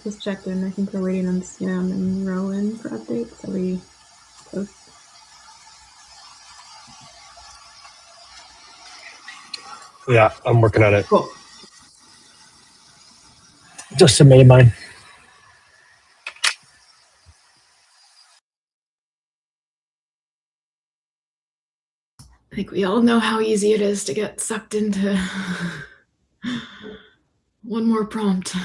just checked in. I think we're waiting on Sam and Rowan for updates. Are we close? Yeah, I'm working on it. Cool. Just submitted mine. I think we all know how easy it is to get sucked into one more prompt.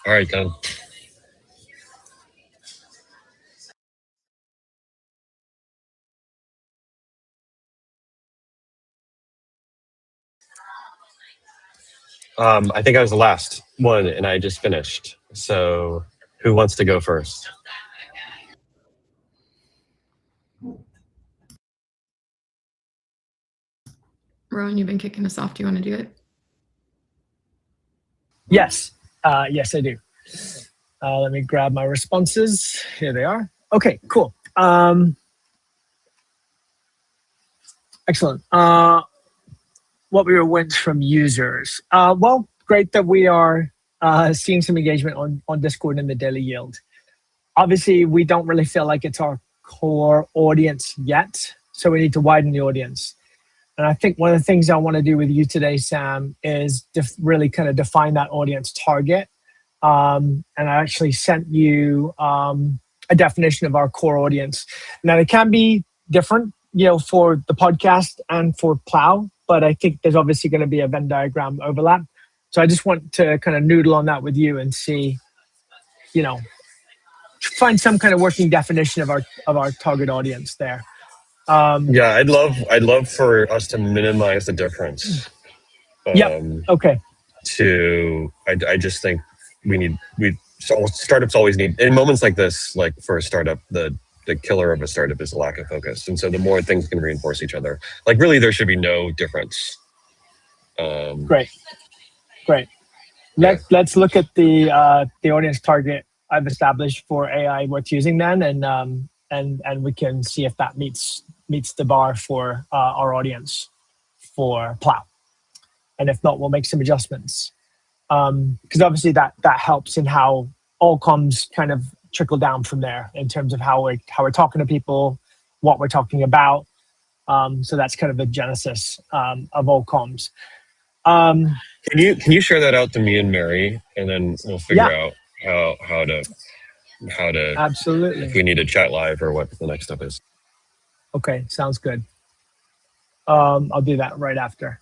All right, done. I think I was the last one, and I just finished. So, who wants to go first? Rowan, you've been kicking us off. Do you want to do it? Yes. Yes, I do. Let me grab my responses. Here they are. Okay, cool. Excellent. What we went from users. Well, great that we are seeing some engagement on Discord in the daily yield. Obviously, we don't really feel like it's our core audience yet, so we need to widen the audience. And I think one of the things I want to do with you today, Sam, is really kind of define that audience target. And I actually sent you a definition of our core audience. Now, it can be different, for the podcast and for Plow, but I think there's obviously going to be a Venn diagram overlap. So I just want to kind of noodle on that with you and see, find some kind of working definition of our target audience there. Yeah, I'd love for us to minimize the difference. Yeah. Okay. I just think startups always need, in moments like this, like for a startup, the killer of a startup is a lack of focus. And so the more things can reinforce each other, like really there should be no difference. Great. Let's look at the audience target I've established for AI worth using then, and we can see if that meets the bar for our audience for Plow. And if not, we'll make some adjustments. Because obviously that helps in how all comms kind of trickle down from there in terms of how we're talking to people, what we're talking about. So that's kind of the genesis of all comms. Can you share that out to me and Mary, and then we'll figure out how to absolutely, if we need to chat live or what the next step is. Okay, sounds good. I'll do that right after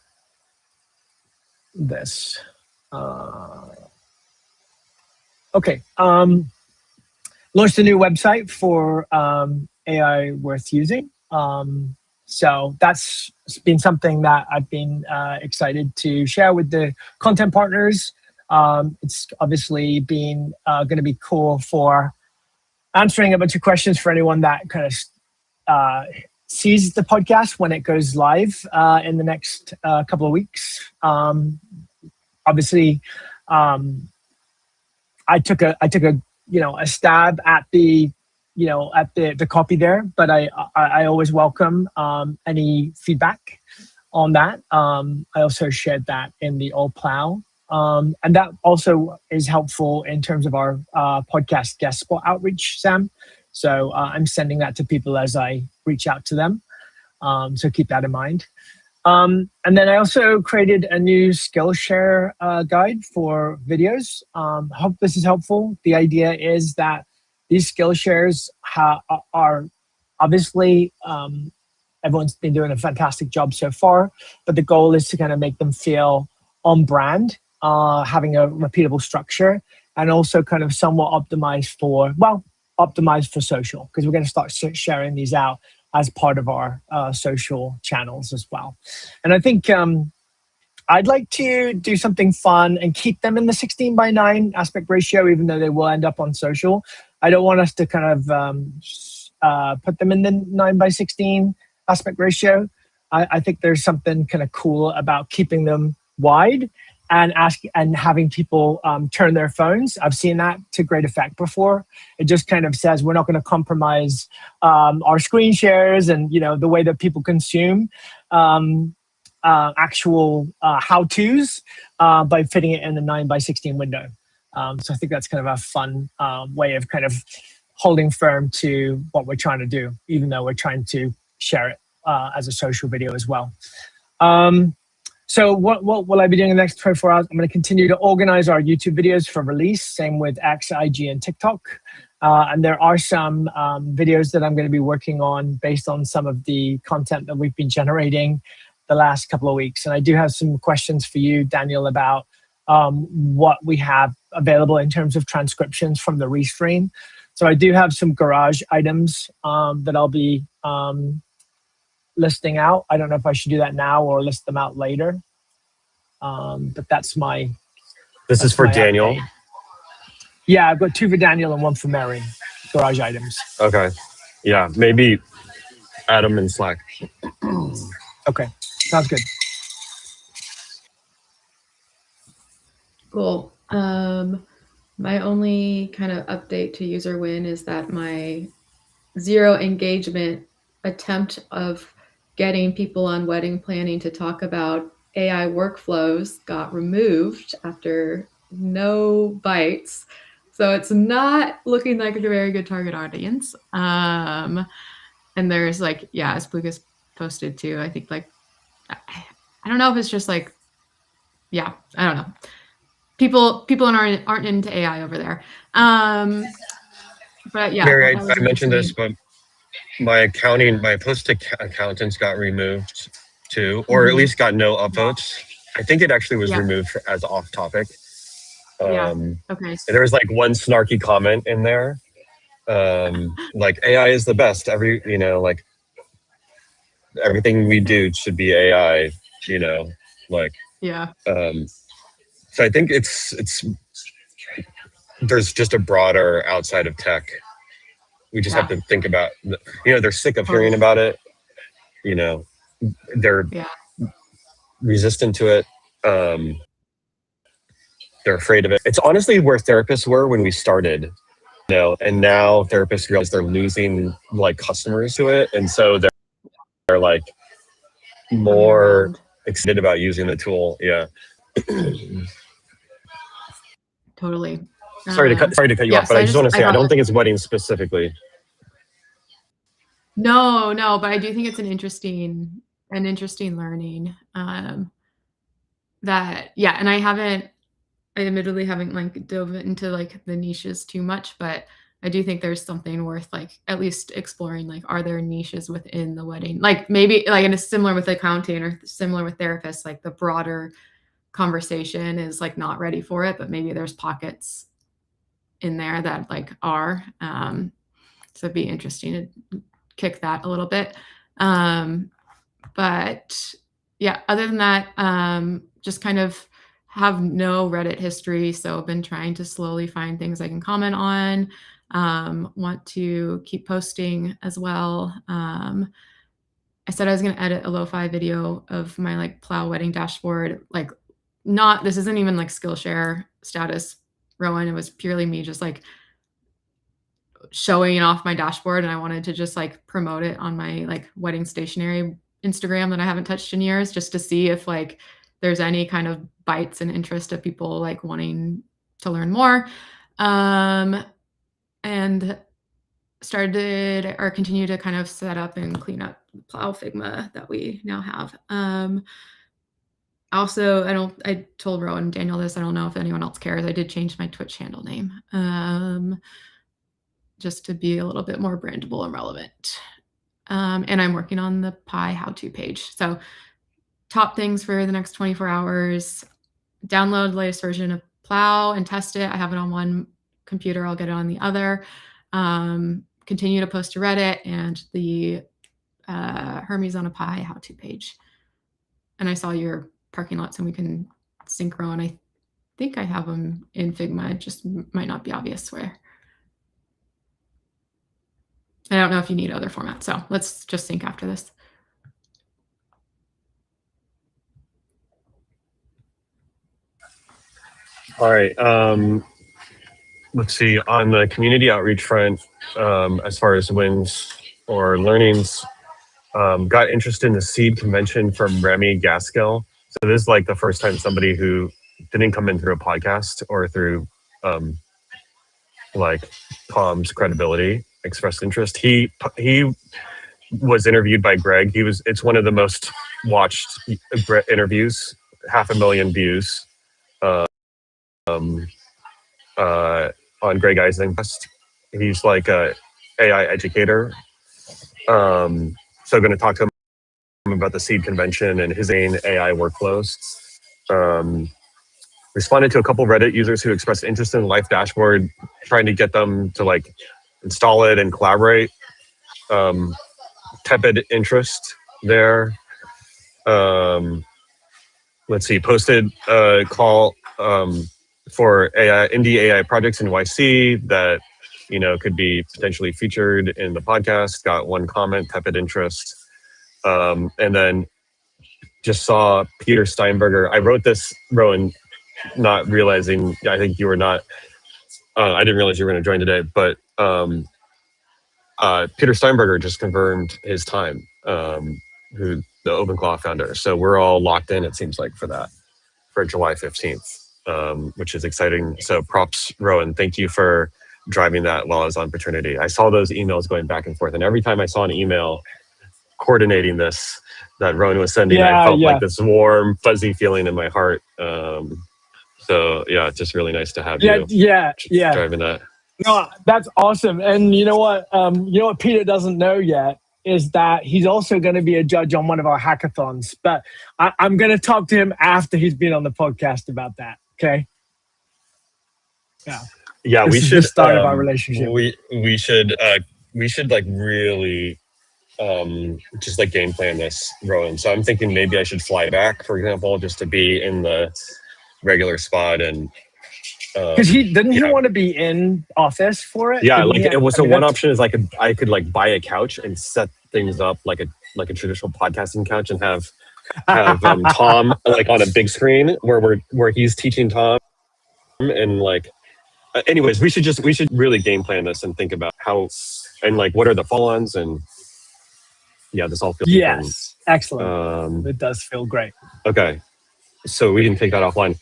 this. Okay. Launched a new website for AI worth using. So that's been something that I've been excited to share with the content partners. It's obviously been going to be cool for answering a bunch of questions for anyone that kind of sees the podcast when it goes live in the next couple of weeks. Obviously, I took a stab at the copy there, but I always welcome any feedback on that. I also shared that in the All Plow, and that also is helpful in terms of our podcast guest spot outreach, Sam. So I'm sending that to people as I reach out to them. So keep that in mind. And then I also created a new Skillshare guide for videos. Hope this is helpful. The idea is that these Skillshares are obviously, everyone's been doing a fantastic job so far, but the goal is to kind of make them feel on brand, having a repeatable structure, and also kind of somewhat optimized for social, because we're going to start sharing these out as part of our social channels as well. And I think I'd like to do something fun and keep them in the 16:9 aspect ratio, even though they will end up on social. I don't want us to kind of put them in the 9:16 aspect ratio. I think there's something kind of cool about keeping them wide and having people turn their phones. I've seen that to great effect before. It just kind of says we're not going to compromise our screen shares and the way that people consume actual how-tos by fitting it in the 9:16 window. So I think that's kind of a fun way of kind of holding firm to what we're trying to do, even though we're trying to share it as a social video as well. So what will I be doing in the next 24 hours? I'm going to continue to organize our YouTube videos for release. Same with X, IG, and TikTok. And there are some videos that I'm going to be working on based on some of the content that we've been generating the last couple of weeks. And I do have some questions for you, Daniel, about what we have available in terms of transcriptions from the restream. So I do have some garage items that I'll be listing out. I don't know if I should do that now or list them out later. But that's This is for my Daniel. update. Yeah, I've got 2 for Daniel and 1 for Mary. Garage items. Okay. Yeah, maybe add them in Slack. Okay, sounds good. Cool. My only kind of update to user win is that my 0 engagement attempt of getting people on wedding planning to talk about AI workflows got removed after no bites. So it's not looking like a very good target audience. And there's like, yeah, as Lucas posted too, I think like, I don't know if it's just like, yeah, I don't know. People aren't into AI over there. But yeah, Mary, that was I mentioned this, interesting. but my post accountants got removed too, or at least got no upvotes. I think it actually was removed as off topic. Okay. There was like one snarky comment in there, like AI is the best. Like everything we do should be AI. Like Yeah. So I think it's there's just a broader outside of tech. We just have to think about, they're sick of hearing about it. They're resistant to it. They're afraid of it. It's honestly where therapists were when we started, and now therapists realize they're losing like customers to it. And so they're like more excited about using the tool. Yeah. Totally. Sorry to cut you off, but I just want to say I don't think it's weddings specifically. No, but I do think it's an interesting learning. That and I admittedly haven't like dove into like the niches too much, but I do think there's something worth like at least exploring. Like, are there niches within the wedding? Like maybe like, and it's similar with accounting or similar with therapists, like the broader conversation is like not ready for it, but maybe there's pockets in there that like are. So it'd be interesting to kick that a little bit. But yeah, other than that, just kind of have no Reddit history. So I've been trying to slowly find things I can comment on. Want to keep posting as well. I said I was going to edit a lo-fi video of my like plow wedding dashboard. Like this isn't even like Skillshare status, Rowan. It was purely me just like showing off my dashboard, and I wanted to just like promote it on my like wedding stationery Instagram that I haven't touched in years, just to see if like there's any kind of bites and interest of people like wanting to learn more. And started or continue to kind of set up and clean up the Plow Figma that we now have. Also, I told Rowan and Daniel this, I don't know if anyone else cares. I did change my Twitch handle name. Just to be a little bit more brandable and relevant. And I'm working on the Pi how-to page. So top things for the next 24 hours, download the latest version of Plow and test it. I have it on one computer. I'll get it on the other. Continue to post to Reddit and the Hermes on a Pi how-to page. And I saw your parking lots and we can sync Rowan. I think I have them in Figma. It just might not be obvious where. I don't know if you need other formats, so let's just sync after this. All right. Let's see. On the community outreach front, as far as wins or learnings, got interested in the seed convention from Remy Gaskell. So this is like the first time somebody who didn't come in through a podcast or through like Tom's credibility expressed interest. He was interviewed by Greg. It's one of the most watched interviews, 500,000 views on Greg Eisenquist. He's like a AI educator. So going to talk to him about the seed convention and his own AI workflows. Responded to a couple Reddit users who expressed interest in the Life dashboard, trying to get them to like install it and collaborate. Tepid interest there. let's see, posted a call for AI, indie AI projects in YC that, you know, could be potentially featured in the podcast. Got one comment, tepid interest. And then just saw Peter Steinberger. I wrote this, Rowan, not realizing, I think you were not, I didn't realize you were going to join today, but Peter Steinberger just confirmed his time, who the OpenClaw founder. So we're all locked in, it seems like, for that, for July 15th, which is exciting. So props, Rowan. Thank you for driving that while I was on paternity. I saw those emails going back and forth. And every time I saw an email coordinating this that Rowan was sending, I felt like this warm, fuzzy feeling in my heart. So yeah, it's just really nice to have you driving that. No, that's awesome. And you know what? Peter doesn't know yet is that he's also going to be a judge on one of our hackathons. But I'm going to talk to him after he's been on the podcast about that. Okay. Yeah, this we is should the start of our relationship. We should like really just like game plan this, Rowan. So I'm thinking maybe I should fly back, for example, just to be in the regular spot. And because he want to be in office for it. Yeah, like it was. So one option is I could like buy a couch and set things up like a traditional podcasting couch and have Tom like on a big screen where he's teaching Tom, and like anyways, we should really game plan this and think about how and like what are the follow-ons, and yeah, this all feels important. Excellent. It does feel great. Okay, so we can take that offline.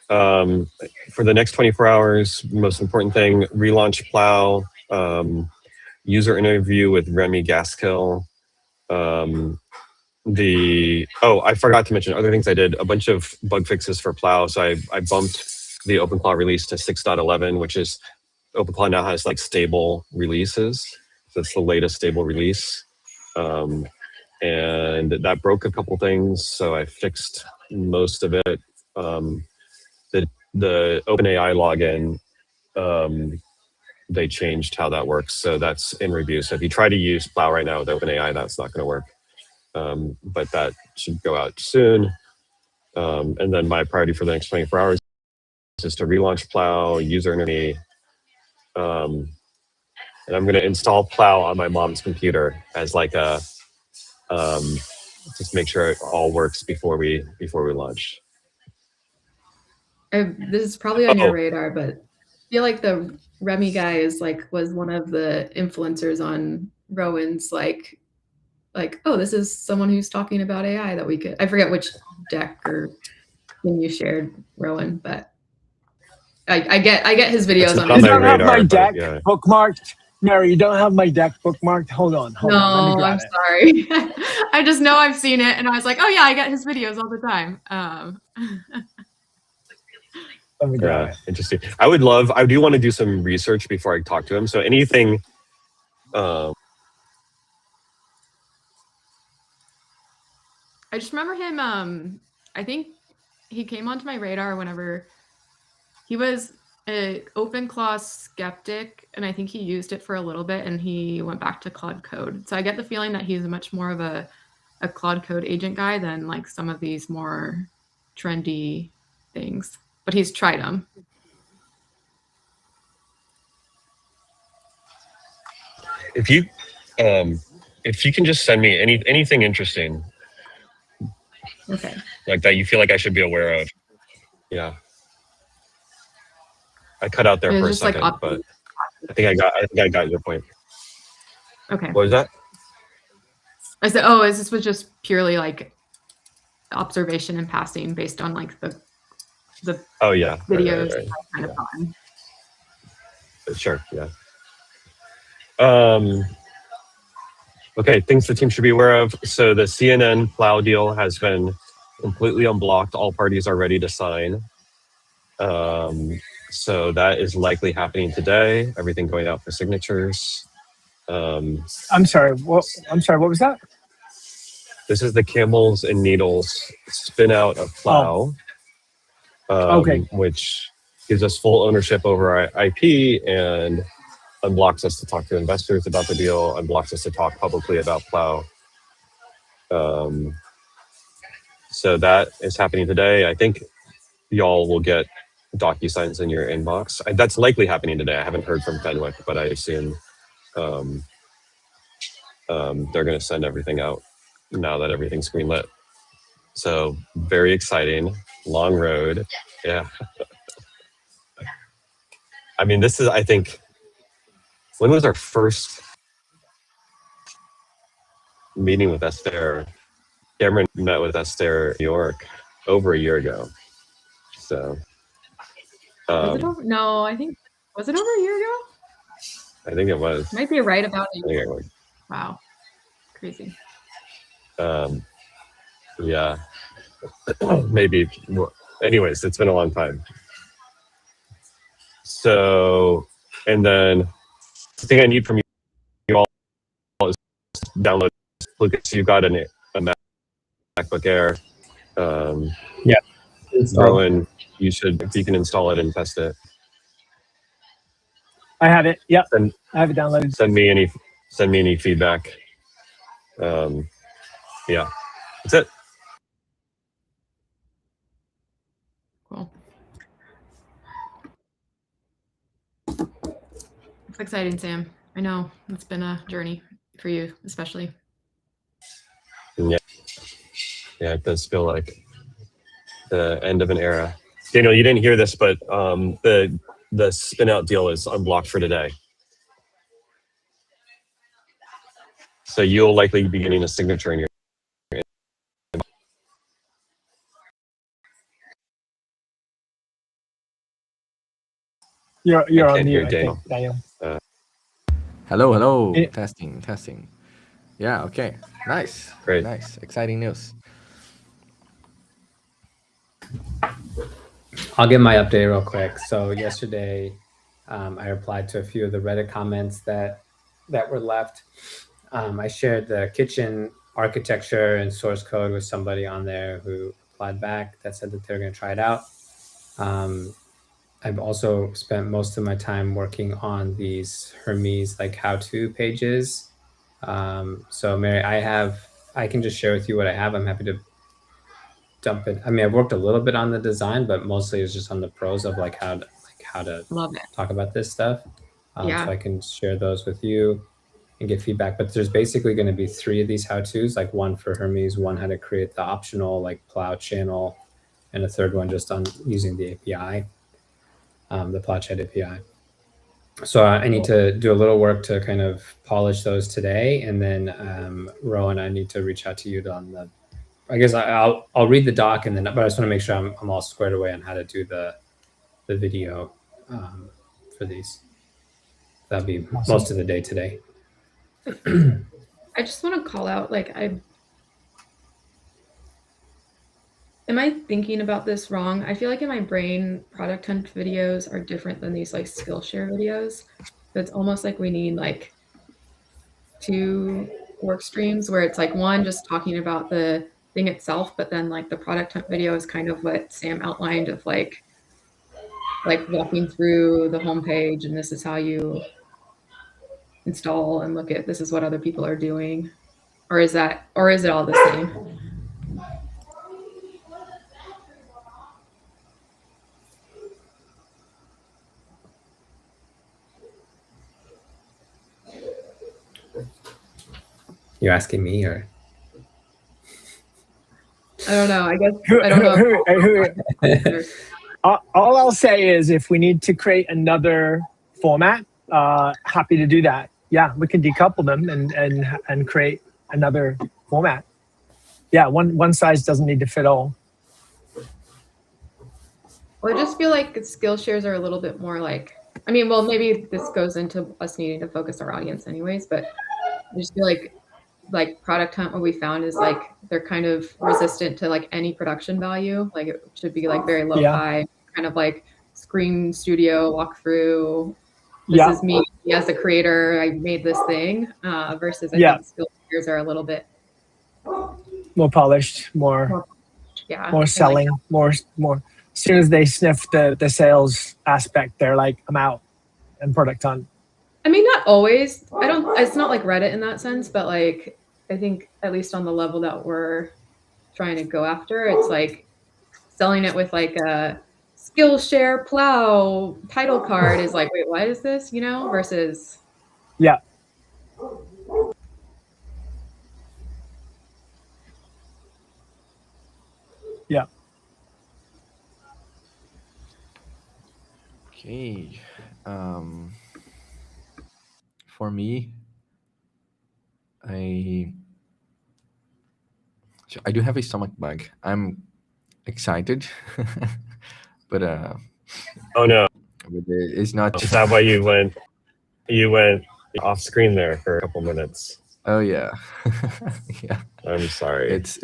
For the next 24 hours, most important thing, relaunch Plow, user interview with Remy Gaskill. I forgot to mention other things I did, a bunch of bug fixes for Plow. So I bumped the OpenClaw release to 6.11, which is, OpenClaw now has like stable releases. So it's the latest stable release. And that broke a couple things. So I fixed most of it. The OpenAI login, they changed how that works. So that's in review. So if you try to use Plow right now with OpenAI, that's not going to work. But that should go out soon. And then my priority for the next 24 hours is to relaunch Plow, user interface. And I'm going to install Plow on my mom's computer as like a, just make sure it all works before we launch. This is probably on your radar, but I feel like the Remy guy was one of the influencers on Rowan's like, oh, this is someone who's talking about AI that we could. I forget which deck or thing you shared, Rowan, but I get his videos on. You don't have my deck bookmarked, Mary. You don't have my deck bookmarked. Hold on. No, I'm sorry. I just know I've seen it, and I was like, oh yeah, I get his videos all the time. Yeah, interesting. I do want to do some research before I talk to him. So anything, I just remember him, I think he came onto my radar whenever he was an OpenClaw skeptic, and I think he used it for a little bit and he went back to Claude Code. So I get the feeling that he's much more of a Claude Code agent guy than like some of these more trendy things. But he's tried them. If you can just send me anything interesting, okay, like that you feel like I should be aware of, yeah. I cut out there for a second, but I think I got your point. Okay. What was that? I said, this was just purely like observation and passing based on like the videos right. Kind of fun. Sure, yeah. Okay, things the team should be aware of. So the CNN Plow deal has been completely unblocked. All parties are ready to sign. So that is likely happening today. Everything going out for signatures. I'm sorry. What was that? This is the Camels and Needles spin out of Plow. Which gives us full ownership over our IP and unblocks us to talk to investors about the deal, unblocks us to talk publicly about Plow. So that is happening today. I think y'all will get DocuSigns in your inbox. That's likely happening today. I haven't heard from Fenwick, but I assume they're going to send everything out now that everything's greenlit. So very exciting, long road. Yeah. I mean, this is, I think, when was our first meeting with Esther? Cameron met with Esther in New York over a year ago. So. Was it over? No, I think, was it over a year ago? I think it was. Might be right about it. I think it was. Wow. Crazy. Yeah. Maybe. Anyways, it's been a long time. So, and then the thing I need from you all is download. Lucas, you got a MacBook Air. Yeah. Rowan, you should, if you can install it and test it. I have it. Yep. And I have it downloaded. send me any feedback. Yeah, that's it. Cool. It's exciting, Sam. I know it's been a journey for you, especially. Yeah, it does feel like the end of an era. Daniel, you didn't hear this, but the spin out deal is unblocked for today. So you'll likely be getting a signature in your. You're on can't mute, hear I Daniel. think, Daniel. Hello. Yeah. Testing. Yeah, okay. Nice. Great. Nice. Exciting news. I'll give my update real quick. So yesterday, I replied to a few of the Reddit comments that were left. I shared the kitchen architecture and source code with somebody on there who replied back that said that they're going to try it out. I've also spent most of my time working on these Hermes like how-to pages. So Mary, I can just share with you what I have. I'm happy to dump it. I mean, I've worked a little bit on the design, but mostly it's just on the pros of like how to Love it. talk about this stuff. Yeah. So I can share those with you and get feedback. But there's basically going to be 3 of these how-tos, like one for Hermes, one how to create the optional like plow channel, and a third one just on using the API, the plow chat API. So I need to do a little work to kind of polish those today, and then Rowan, I need to reach out to you on the. I guess I'll read the doc, and then, but I just want to make sure I'm all squared away on how to do the video for these. That'll be Awesome. most of the day today. I just want to call out, like, am I thinking about this wrong? I feel like in my brain, product hunt videos are different than these like Skillshare videos. So it's almost like we need like 2 work streams where it's like one just talking about the thing itself, but then like the product hunt video is kind of what Sam outlined of like walking through the homepage, and this is how you install and look at, this is what other people are doing. Or is it all the same? You asking me or? I don't know. I guess I don't know. All I'll say is if we need to create another format, happy to do that. Yeah, we can decouple them and create another format. Yeah, one size doesn't need to fit all. Well, I just feel like Skillshares are a little bit more like, I mean, well, maybe this goes into us needing to focus our audience anyways, but I just feel like product hunt, what we found is like they're kind of resistant to like any production value. Like it should be like very low fi, kind of like screen studio walkthrough. This is me as a creator. I made this thing. Versus I think Skillshares are a little bit more polished, more selling, more. As soon as they sniff the sales aspect, they're like, I'm out. And product hunt. I mean, not always. It's not like Reddit in that sense, but like, I think at least on the level that we're trying to go after. It's like selling it with like a Skillshare plow title card is like, wait, what is this? You know, versus Yeah. Yeah. Okay. For me, I I do have a stomach bug. I'm excited, but Oh no, it's not. is that why you went off screen there for a couple minutes? Oh yeah, yeah. I'm sorry. It's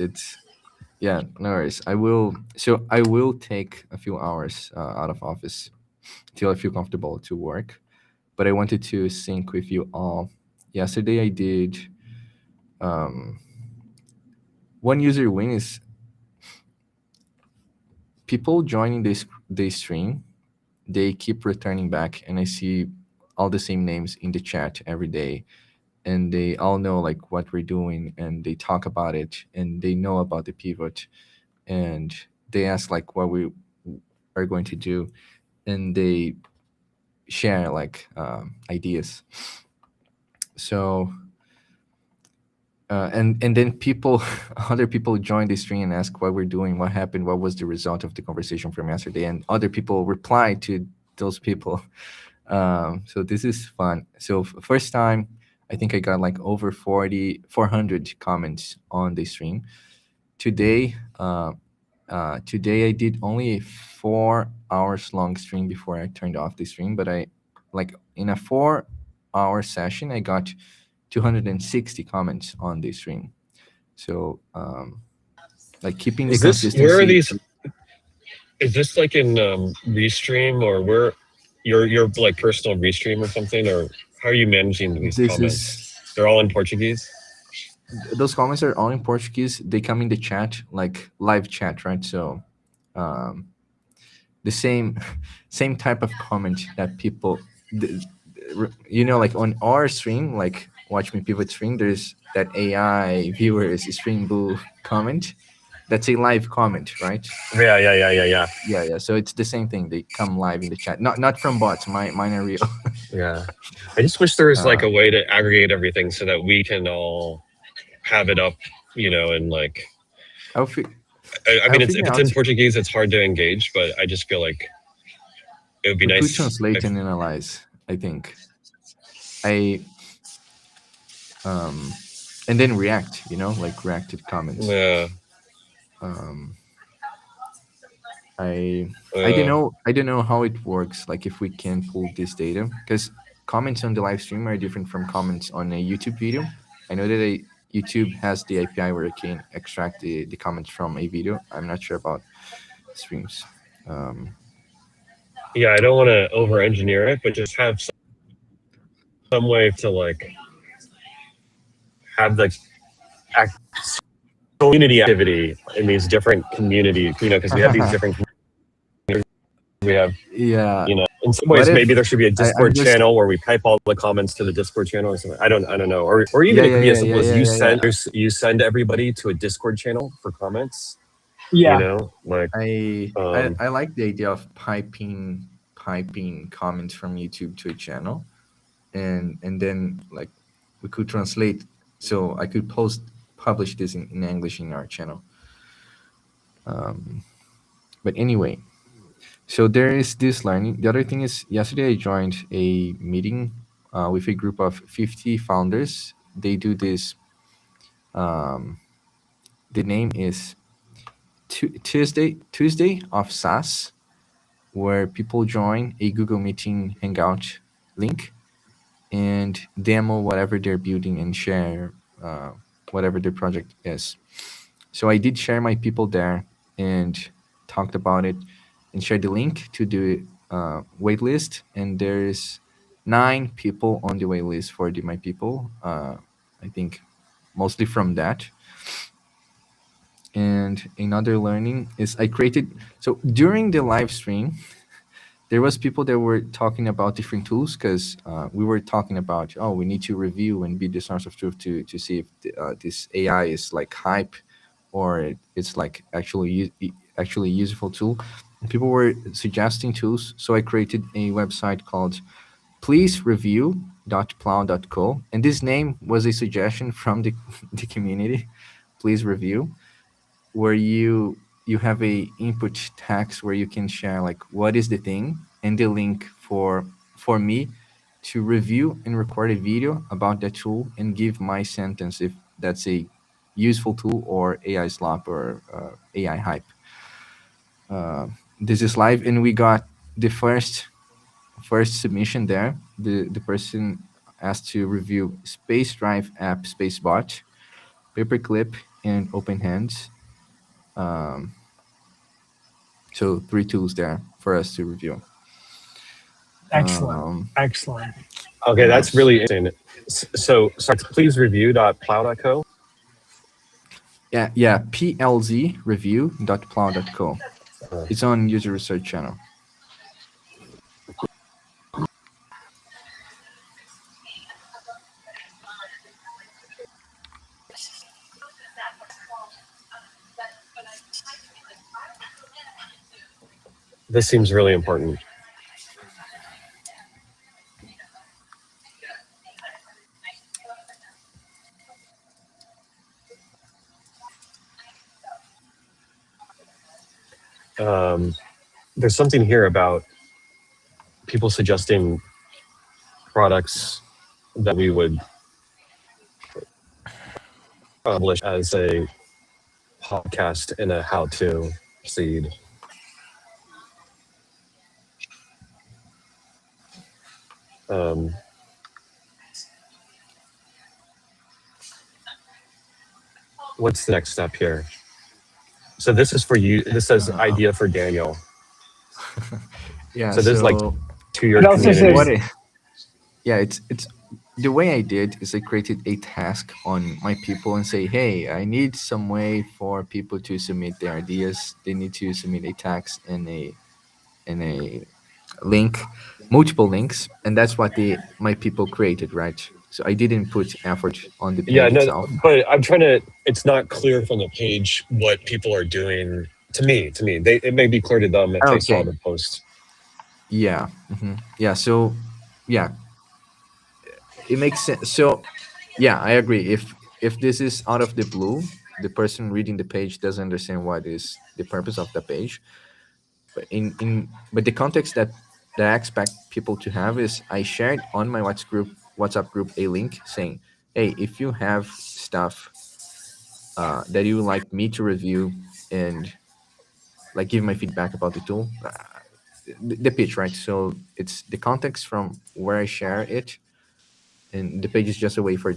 yeah. No worries. I will. So I will take a few hours out of office till I feel comfortable to work. But I wanted to sync with you all. Yesterday I did um, one user win is people joining this stream. They keep returning back, and I see all the same names in the chat every day, and they all know like what we're doing, and they talk about it, and they know about the pivot, and they ask like what we are going to do, and they share like ideas. So and then people other people join the stream and ask what we're doing, what happened, what was the result of the conversation from yesterday, and other people reply to those people. So this is fun. So first time I think I got like over 400 comments on the stream today. Today I did only a 4 hours long stream before I turned off the stream, but I like in a 4 hour session I got 260 comments on the stream. So like keeping the Is this consistency. where are these? Is this like in Restream or where your like personal Restream or something, or how are you managing these This comments? They're all in Portuguese. Those comments are all in Portuguese. They come in the chat, like live chat, right? So the same type of comment that people you know, like on our stream, like Watch Me Pivot stream, there's that AI viewers stream boo comment. That's a live comment, right? Yeah. So it's the same thing. They come live in the chat, not from bots. Mine are real. Yeah. I just wish there was like a way to aggregate everything so that we can all have it up, you know, and like. I mean, if it's in Portuguese, it's hard to engage, but I just feel like it would be nice. Could translate and analyze, I think. And then react, you know, like reacted comments. Yeah. I don't know how it works, like if we can pull this data, because comments on the live stream are different from comments on a YouTube video. I know that YouTube has the API where it can extract the comments from a video. I'm not sure about streams. Yeah, I don't want to over engineer it, but just have some way to like have the community activity in these different communities, you know, because we have these different communities. We have, you know, in some ways, maybe there should be a Discord channel where we pipe all the comments to the Discord channel or something. I don't know. Or even it could be as simple as you send everybody to a Discord channel for comments. Yeah. You know, like I like the idea of piping comments from YouTube to a channel, and then like we could translate, so I could publish this in English in our channel. But anyway, so there is this learning. The other thing is, yesterday I joined a meeting with a group of 50 founders. They do this. The name is Tuesday of SaaS, where people join a Google Meeting Hangout link and demo whatever they're building and share whatever their project is. So I did share my people there and talked about it and shared the link to the waitlist. And there's 9 people on the waitlist for my people. I think mostly from that. And another learning is I created, so during the live stream, there was people that were talking about different tools, because we were talking about, we need to review and be the source of truth to see if this AI is like hype or it's like actually useful tool. People were suggesting tools, so I created a website called pleasereview.plow.co, and this name was a suggestion from the the community. Please review, where you have a input text where you can share like what is the thing and the link for me to review and record a video about that tool and give my sentence if that's a useful tool or AI slop or AI hype. This is live, and we got the first submission there. The person asked to review Space Drive app, Spacebot, Paperclip, and Open Hands. So 3 tools there for us to review. Excellent. Excellent. Okay, that's Yes. really interesting. So, sorry, please review.plow.co. Yeah, plzreview.plow.co. It's on user research channel. This seems really important. There's something here about people suggesting products that we would publish as a podcast and a how-to seed. What's the next step here? So this is for you. This says idea for Daniel. Yeah. So this is like to your It also community. says- Yeah, it's the way I did is I created a task on my people and say, hey, I need some way for people to submit their ideas. They need to submit a text and a link, multiple links, and that's what my people created, right? So I didn't put effort on the Yeah, page no, itself. but I'm trying to. It's not clear from the page what people are doing. To me, it may be clear to them if they saw Okay. the post. Yeah. Yeah. So, yeah, it makes sense. So, yeah, I agree. If this is out of the blue, the person reading the page doesn't understand what is the purpose of the page. But but the context that I expect people to have is I shared on my WhatsApp group a link saying, hey, if you have stuff that you would like me to review and like give my feedback about the tool, the pitch, right? So it's the context from where I share it, and the page is just a way for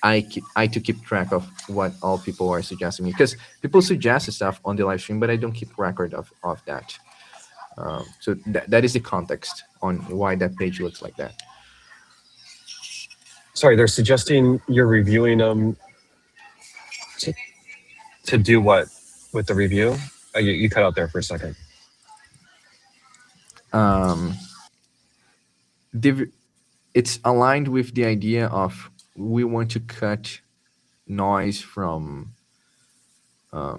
I to keep track of what all people are suggesting me, because people suggest stuff on the live stream, but I don't keep record of that. So that is the context on why that page looks like that. Sorry, they're suggesting you're reviewing them to do what with the review? You cut out there for a second. It's aligned with the idea of we want to cut noise from I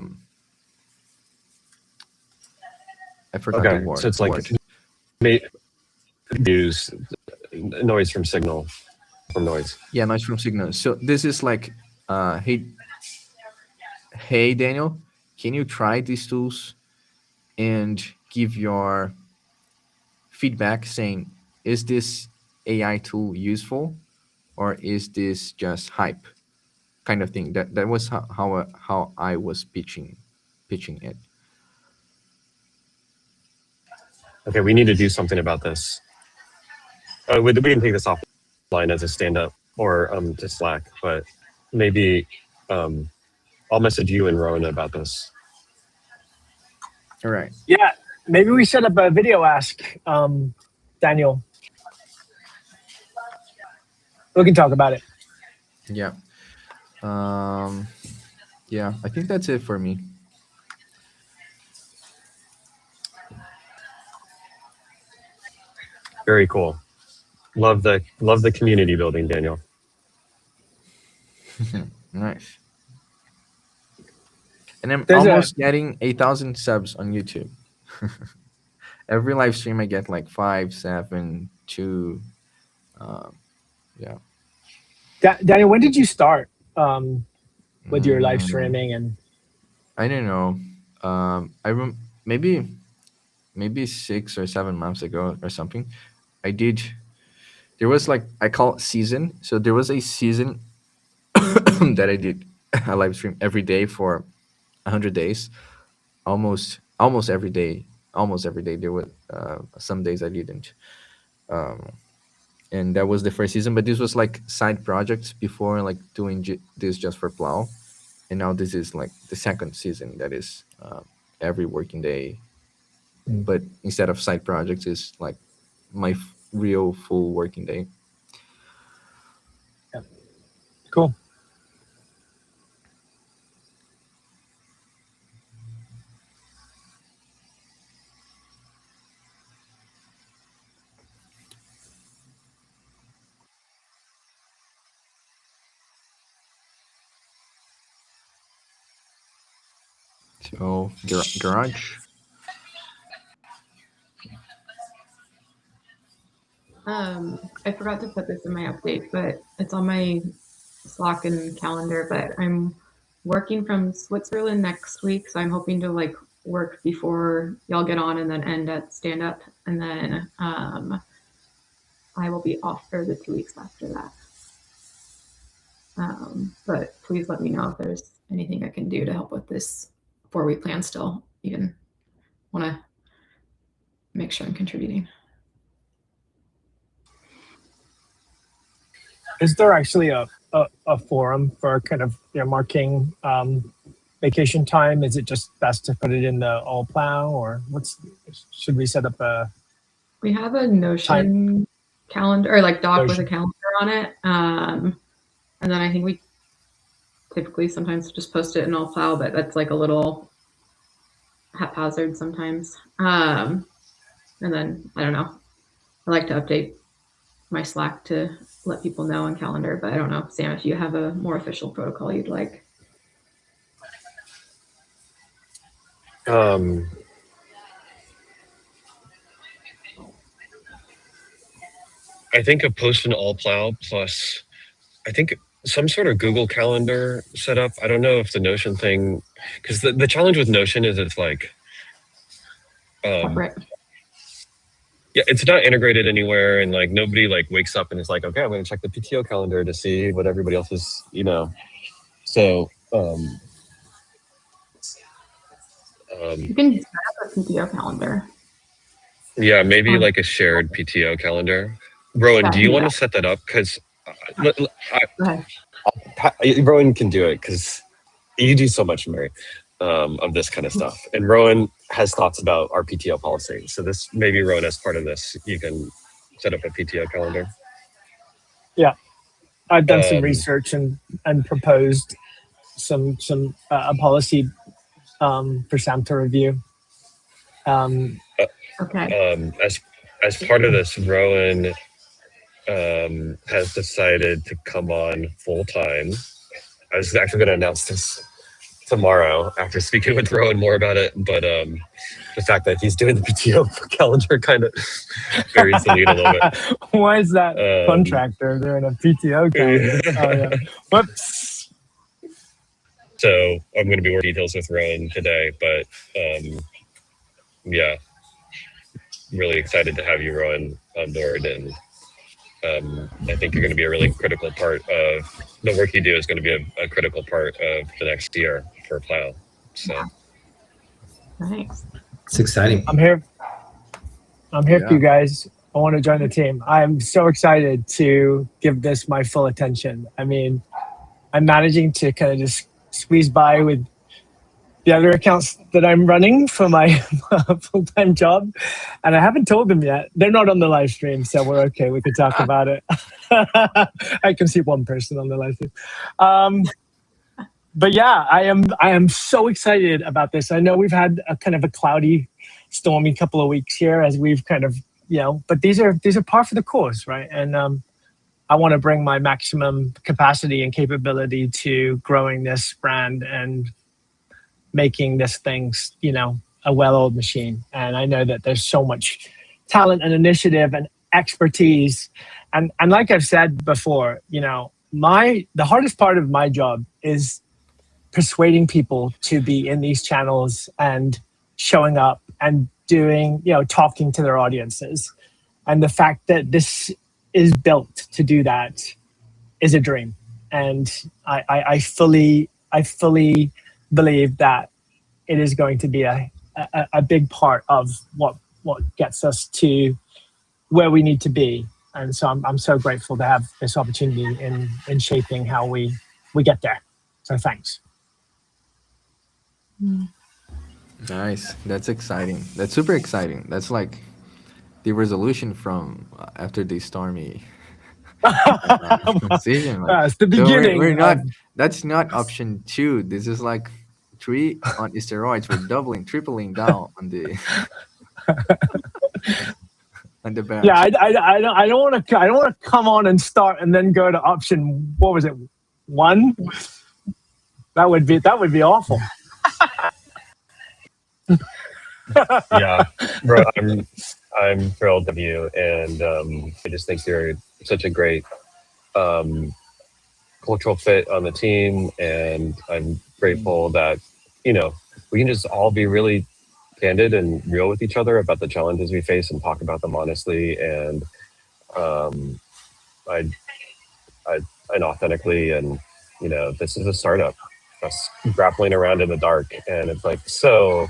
forgot the Okay, word. so it's like use noise from signal from noise. Yeah, noise from signal. So this is like, hey Daniel, can you try these tools and give your feedback saying, is this AI tool useful or is this just hype, kind of thing. That was how I was pitching it. Okay, we need to do something about this. We can take this offline as a stand-up or to Slack, but maybe I'll message you and Rowan about this. All right. Yeah, maybe we set up a video ask, Daniel. We can talk about it. Yeah. Yeah, I think that's it for me. Very cool. Love the community building, Daniel. Nice. And I'm There's almost getting 8,000 subs on YouTube. Every live stream I get like 5, 7, 2. Yeah. Daniel, when did you start with your live Mm, streaming? And I don't know. Maybe 6 or 7 months ago or something. I did. There was like, I call it season. So there was a season that I did a live stream every day for 100 days. Almost every day. Almost every day. There were some days I didn't. And that was the first season. But this was like side projects before, like doing this just for Plow. And now this is like the second season that is every working day. But instead of side projects, is like my real full working day. cool. So garage. I forgot to put this in my update, but it's on my Slack and calendar. But I'm working from Switzerland next week, so I'm hoping to like work before y'all get on and then end at stand up, and then I will be off for the 2 weeks after that. But please let me know if there's anything I can do to help with this 4-week plan still. Even want to make sure I'm contributing. Is there actually a forum for kind of marking vacation time? Is it just best to put it in the all plow, or should we set up a? We have a Notion calendar or like doc with a calendar on it. And then I think we typically sometimes just post it in all plow, but that's like a little haphazard sometimes. And then I don't know. I like to update my Slack to let people know on calendar, but I don't know, Sam, if you have a more official protocol you'd like. I think a post in all plow plus I think some sort of Google Calendar setup. I don't know if the Notion thing, because the challenge with Notion is it's like Separate. yeah, it's not integrated anywhere, and like nobody like wakes up and is like, okay, I'm going to check the PTO calendar to see what everybody else is, So You can set up a PTO calendar. yeah, maybe like a shared PTO calendar. Rowan, do you want to set that up? Because Rowan can do it because you do so much, Mary, of this kind of stuff. And Rowan has thoughts about our PTO policy. So this maybe Rowan, as part of this, you can set up a PTO calendar. Yeah, I've done some research and proposed some a policy for Sam to review. Okay. As part of this, Rowan has decided to come on full time. I was actually going to announce this tomorrow after speaking with Rowan more about it, but the fact that he's doing the PTO calendar kind of buries the lead a little bit. Why is that contractor doing a PTO calendar? Oh, yeah. Whoops. So I'm going to be working details with Rowan today, but yeah, really excited to have you, Rowan, on board, and I think you're going to be a really critical part of the work you do. Is going to be a critical part of the next year for Plow. So Thanks. It's exciting. I'm here for you guys. I want to join the team. I'm so excited to give this my full attention. I mean, I'm managing to kind of just squeeze by with the other accounts that I'm running for my full-time job. And I haven't told them yet. They're not on the live stream, so we're okay. We can talk about it. I can see one person on the live stream. But yeah, I am so excited about this. I know we've had a kind of a cloudy, stormy couple of weeks here as we've kind of, but these are par for the course, right? And I want to bring my maximum capacity and capability to growing this brand and making this thing, you know, a well-oiled machine. And I know that there's so much talent and initiative and expertise. And like I've said before, you know, the hardest part of my job is persuading people to be in these channels and showing up and doing, you know, talking to their audiences. And the fact that this is built to do that is a dream. And I fully believe that it is going to be a big part of what gets us to where we need to be. And so I'm so grateful to have this opportunity in shaping how we get there. So thanks. Nice. That's exciting. That's super exciting. That's like the resolution from after the stormy season. Like, It's the so beginning. we're not. That's not option 2. This is like 3 on steroids. We're doubling, tripling down on the on the batch. Yeah, I don't want to come on and start and then go to option, what was it, 1? That would be awful. Yeah, bro, I'm thrilled of you, and I just think you're such a great cultural fit on the team, and I'm grateful that, you know, we can just all be really candid and real with each other about the challenges we face and talk about them honestly and and authentically. And you know, this is a startup, us grappling around in the dark, and it's like so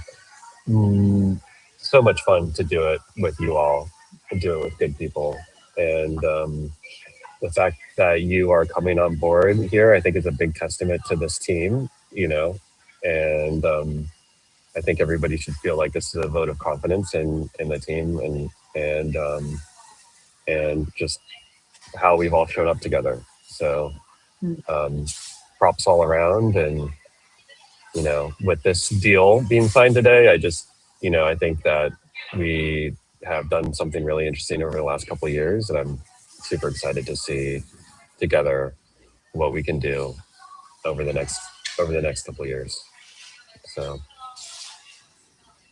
much fun to do it with you all, to do it with good people. And the fact that you are coming on board here, I think, is a big testament to this team, you know. And I think everybody should feel like this is a vote of confidence in the team, and just how we've all shown up together. So props all around. And you know, with this deal being signed today, I just, you know, I think that we have done something really interesting over the last couple of years, and I'm super excited to see together what we can do over the next couple of years. So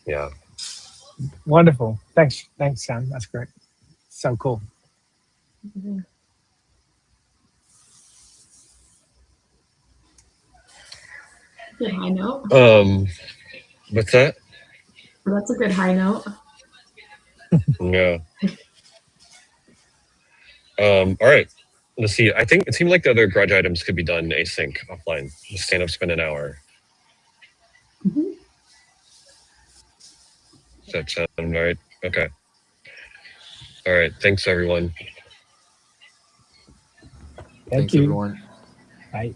yeah. Wonderful. Thanks, Sam. That's great. So cool. Good high note. What's that? That's a good high note. Yeah. All right. Let's see. I think it seemed like the other garage items could be done async offline. The stand up spend an hour. Mm-hmm. Does that sound right? Okay. All right. Thanks, everyone. Thank Thanks, you. everyone. Bye.